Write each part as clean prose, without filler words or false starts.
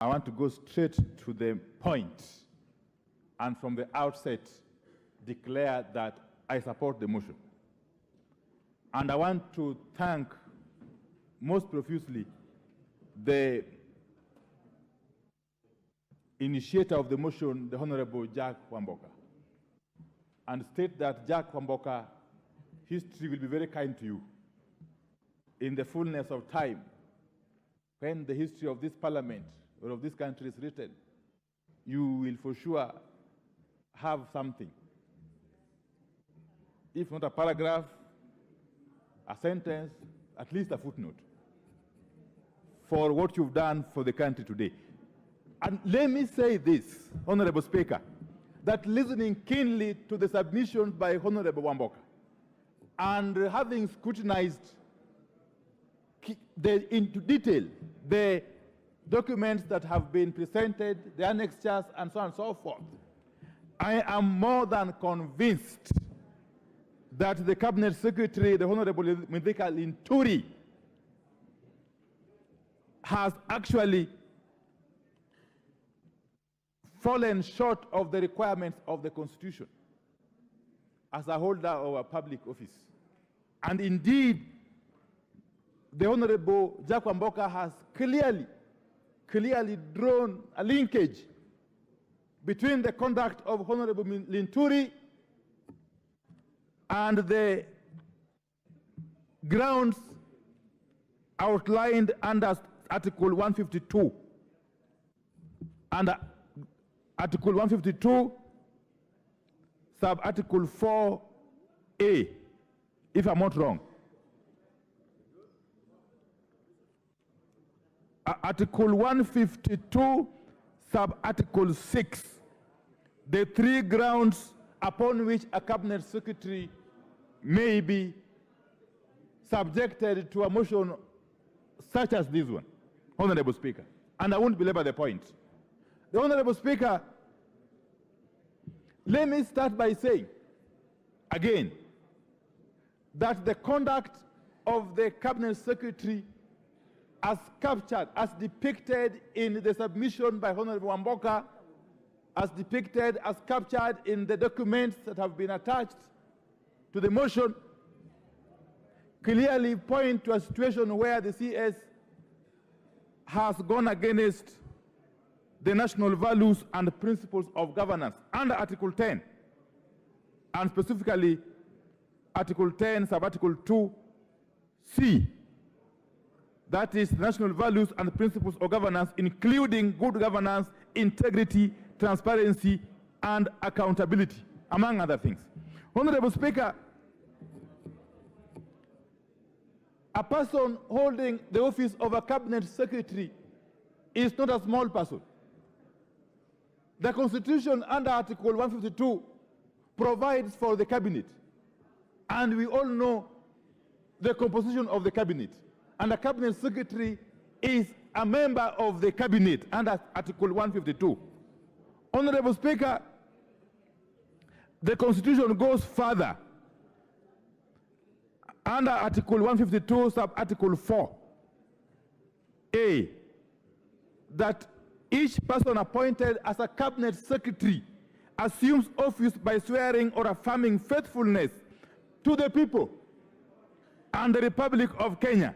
I want to go straight to the point and from the outset declare that I support the motion. And I want to thank most profusely the initiator of the motion, the Honorable Jack Wamboka, and state that Jack Wamboka, history will be very kind to you in the fullness of time. When the history of this parliament or of this country is written, you will for sure have something. If not a paragraph, a sentence, at least a footnote for what you've done for the country today. And let me say this, Honorable Speaker, that listening keenly to the submissions by Honorable Wamboka and having scrutinized into detail the documents that have been presented, the annexures, and so on and so forth, I am more than convinced that the Cabinet Secretary, the Honorable LINTURI, has actually fallen short of the requirements of the Constitution as a holder of a public office. And indeed, the Honorable Jack Wamboka has clearly drawn a linkage between the conduct of Honorable LINTURI and the grounds outlined under Article 152. Under Article 152, sub-Article 4A, if I'm not wrong. Article 152, sub-Article 6, the three grounds upon which a Cabinet Secretary may be subjected to a motion such as this one, Honorable Speaker. And I won't belabor the point. The Honorable Speaker, let me start by saying, again, that the conduct of the Cabinet Secretary as captured, as depicted in the submission by Honorable Wamboka, as depicted, as captured in the documents that have been attached to the motion, clearly point to a situation where the CS has gone against the national values and principles of governance under Article 10, and specifically Article 10, sub-Article 2C. That is national values and principles of governance, including good governance, integrity, transparency, and accountability, among other things. Honorable Speaker, a person holding the office of a Cabinet Secretary is not a small person. The Constitution under Article 152 provides for the Cabinet, and we all know the composition of the Cabinet. And the Cabinet Secretary is a member of the Cabinet under Article 152. Honorable Speaker, the Constitution goes further. Under Article 152, sub-Article 4A, that each person appointed as a Cabinet Secretary assumes office by swearing or affirming faithfulness to the people and the Republic of Kenya,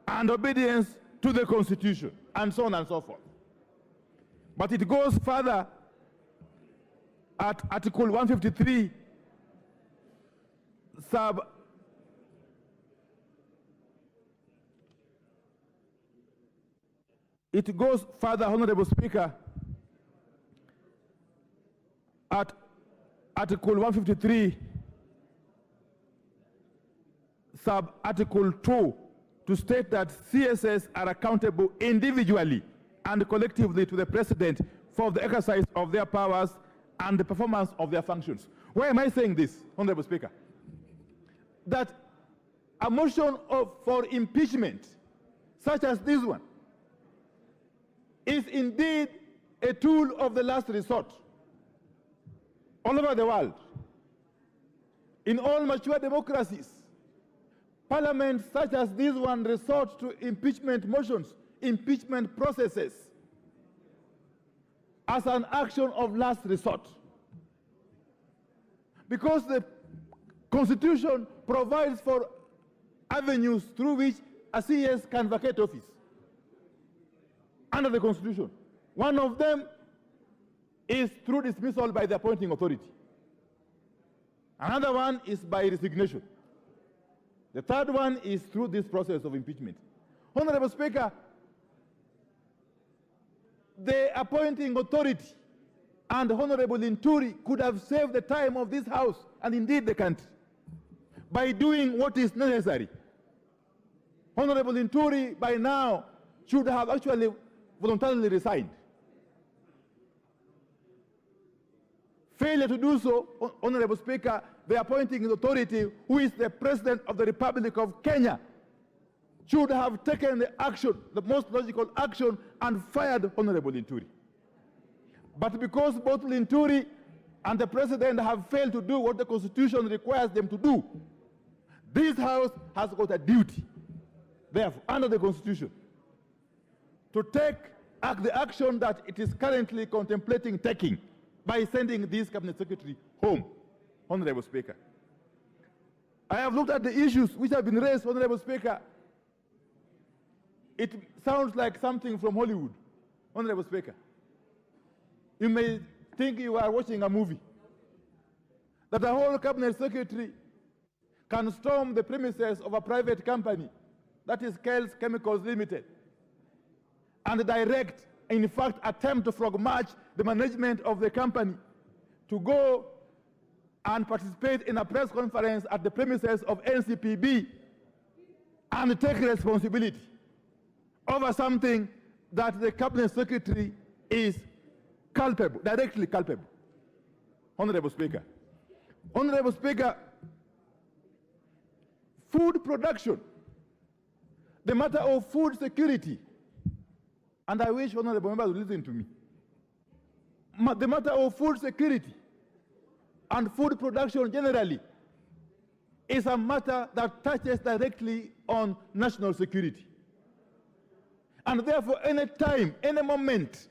and obedience to the Constitution, and so on and so forth. But it goes further at Article 153, it goes further, Honorable Speaker, at Article 153, sub-Article 2, to state that CSS are accountable individually and collectively to the President for the exercise of their powers and the performance of their functions. Why am I saying this, Honorable Speaker? That a motion for impeachment, such as this one, is indeed a tool of the last resort all over the world. In all mature democracies, parliaments such as this one resort to impeachment motions, impeachment processes, as an action of last resort. Because the Constitution provides for avenues through which a CS can vacate office under the Constitution. One of them is through dismissal by the appointing authority. Another one is by resignation. The third one is through this process of impeachment. Honorable Speaker, the appointing authority and Honorable Linturi could have saved the time of this House and indeed the country by doing what is necessary. Honorable Linturi by now should have actually voluntarily resigned. Failure to do so, Honorable Speaker, the appointing authority, who is the President of the Republic of Kenya, should have taken the action, the most logical action, and fired Honorable Linturi. But because both Linturi and the President have failed to do what the Constitution requires them to do, this House has got a duty, therefore, under the Constitution, to take the action that it is currently contemplating taking by sending this Cabinet Secretary home, Honorable Speaker. I have looked at the issues which have been raised, Honorable Speaker. It sounds like something from Hollywood, Honorable Speaker. You may think you are watching a movie, that a whole Cabinet Secretary can storm the premises of a private company, that is Kel's Chemicals Limited, and direct, in fact, attempt to frog march the management of the company to go and participate in a press conference at the premises of NCPB and take responsibility over something that the Cabinet Secretary is culpable, directly culpable. Honorable Speaker. Honorable Speaker, food production, the matter of food security, and I wish honorable members would listen to me. The matter of food security and food production generally is a matter that touches directly on national security. And therefore, any time, any moment,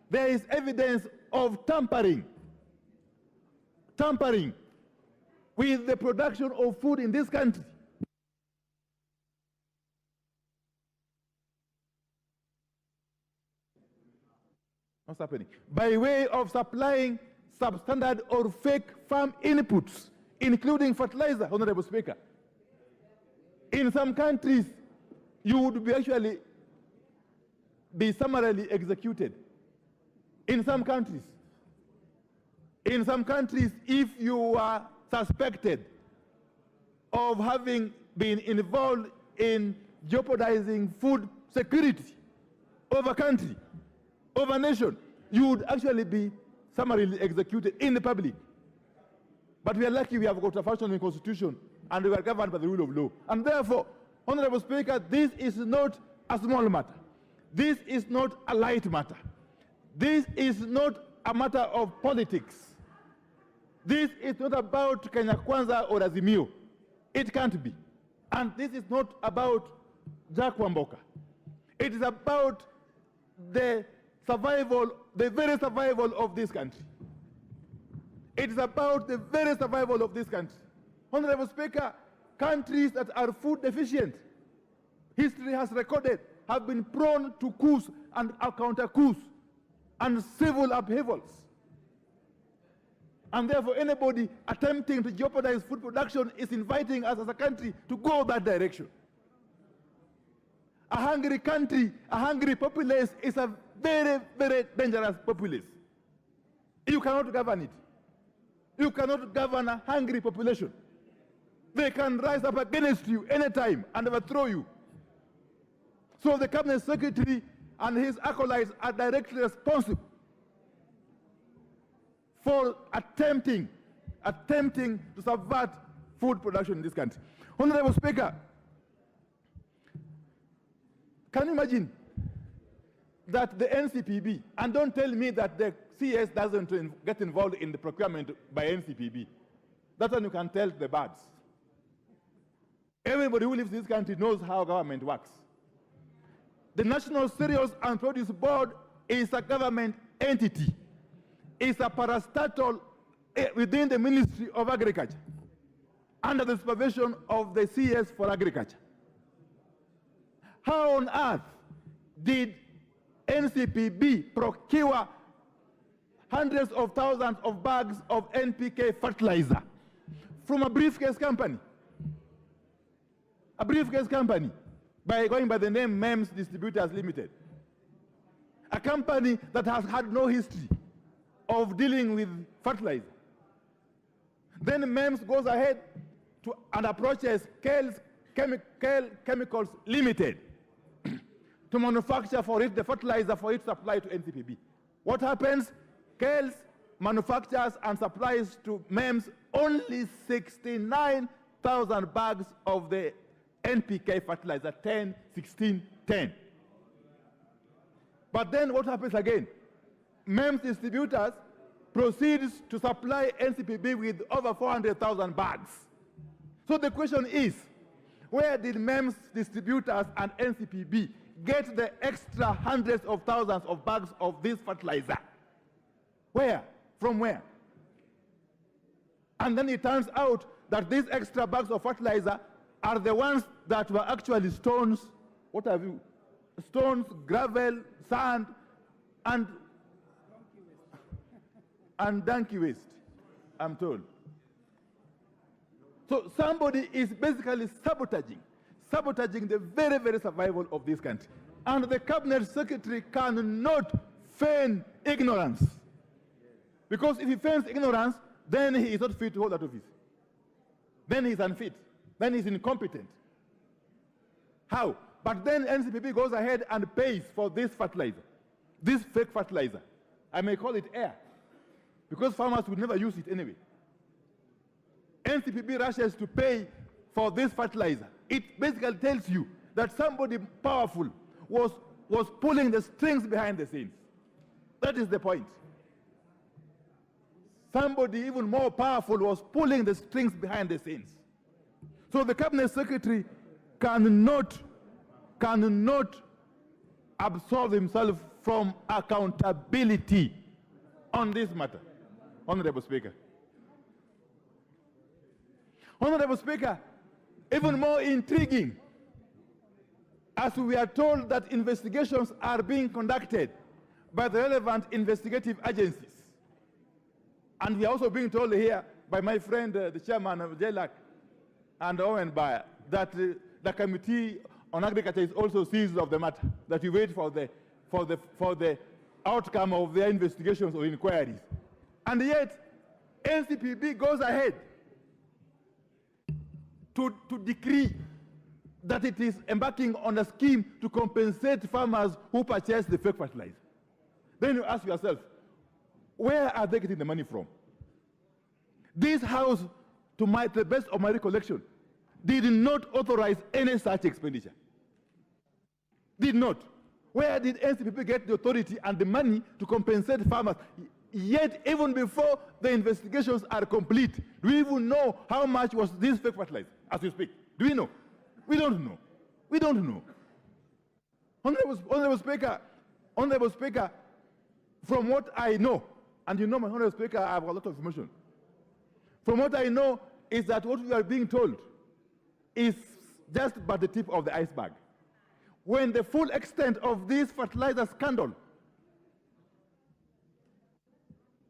there is evidence of tampering with the production of food in this country, what's happening? By way of supplying substandard or fake farm inputs, including fertilizer, Honorable Speaker. In some countries, you would actually be summarily executed. In some countries, if you are suspected of having been involved in jeopardizing food security of a country, of a nation, you would actually be summarily executed in the public. But we are lucky we have got a functioning constitution and we are governed by the rule of law. And therefore, Honorable Speaker, this is not a small matter. This is not a light matter. This is not a matter of politics. This is not about Kenya Kwanza or Azimio. It can't be. And this is not about Jack Wamboka. It is about the survival, the very survival of this country. It is about the very survival of this country. Honorable Speaker, countries that are food deficient, history has recorded, have been prone to coups and counter-coups and civil upheavals. And therefore, anybody attempting to jeopardize food production is inviting us as a country to go that direction. A hungry country, a hungry populace is a very, very dangerous populace. You cannot govern it. You cannot govern a hungry population. They can rise up against you anytime and overthrow you. So the Cabinet Secretary and his acolytes are directly responsible for attempting to subvert food production in this country. Honorable Speaker, can you imagine that the NCPB, and don't tell me that the CS doesn't get involved in the procurement by NCPB. That one you can tell the birds. Everybody who lives in this country knows how government works. The National Cereals and Produce Board is a government entity. It's a parastatal within the Ministry of Agriculture, under the supervision of the CS for Agriculture. How on earth did NCPB procure hundreds of thousands of bags of NPK fertilizer from a briefcase company? A briefcase company, going by the name MEMS Distributors Limited. A company that has had no history of dealing with fertilizer. Then MEMS goes ahead and approaches Kale's Chemicals Limited to manufacture for it the fertilizer for its supply to NCPB. What happens? Kale's manufactures and supplies to MEMS only 69,000 bags of the NPK fertilizer, 10, 16, 10. But then what happens again? MEMS distributors proceeds to supply NCPB with over 400,000 bags. So the question is, where did MEMS distributors and NCPB get the extra hundreds of thousands of bags of this fertilizer? Where? From where? And then it turns out that these extra bags of fertilizer are the ones that were actually stones. What have you? Stones, gravel, sand, and donkey waste, I'm told. So somebody is basically sabotaging the very, very survival of this country. And the cabinet secretary cannot feign ignorance. Because if he feigns ignorance, then he is not fit to hold that office. Then he's unfit. Then he's incompetent. How? But then NCPB goes ahead and pays for this fertilizer, this fake fertilizer. I may call it air, because farmers would never use it anyway. NCPB rushes to pay for this fertilizer. It basically tells you that somebody powerful was pulling the strings behind the scenes. That is the point. Somebody even more powerful was pulling the strings behind the scenes. So the cabinet secretary cannot absolve himself from accountability on this matter. Honorable Speaker. Honorable Speaker, even more intriguing, as we are told that investigations are being conducted by the relevant investigative agencies. And we are also being told here by my friend, the chairman of JLAC and Owen Bayer, that the Committee on Agriculture is also seized of the matter, that we wait for the outcome of their investigations or inquiries. And yet, NCPB goes ahead to decree that it is embarking on a scheme to compensate farmers who purchase the fake fertilizer. Then you ask yourself, where are they getting the money from? This House, to the best of my recollection, did not authorize any such expenditure. Did not. Where did NCPB get the authority and the money to compensate farmers? Yet, even before the investigations are complete, do we even know how much was this fake fertilizer as we speak? Do we know? We don't know. We don't know. Honorable Speaker, from what I know, and you know, my Honorable Speaker, I have a lot of information. From what I know is that what we are being told is just but the tip of the iceberg. When the full extent of this fertilizer scandal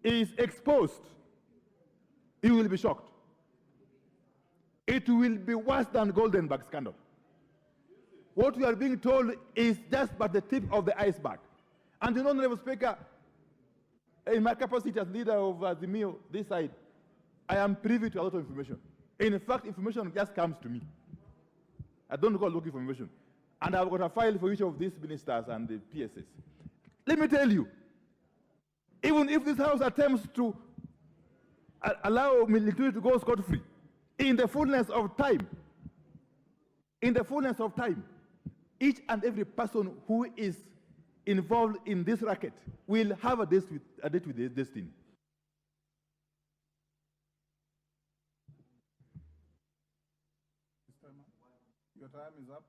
is exposed, you will be shocked. It will be worse than Goldenberg scandal. What we are being told is just but the tip of the iceberg. And you know, Honorable Speaker, in my capacity as leader of the MIO, this side, I am privy to a lot of information. In fact, information just comes to me. I don't go looking for information. And I've got a file for each of these ministers and the PSS. Let me tell you, even if this House attempts to allow LINTURI to go scot-free, in the fullness of time, each and every person who is involved in this racket will have a date with his destiny. Your time is up.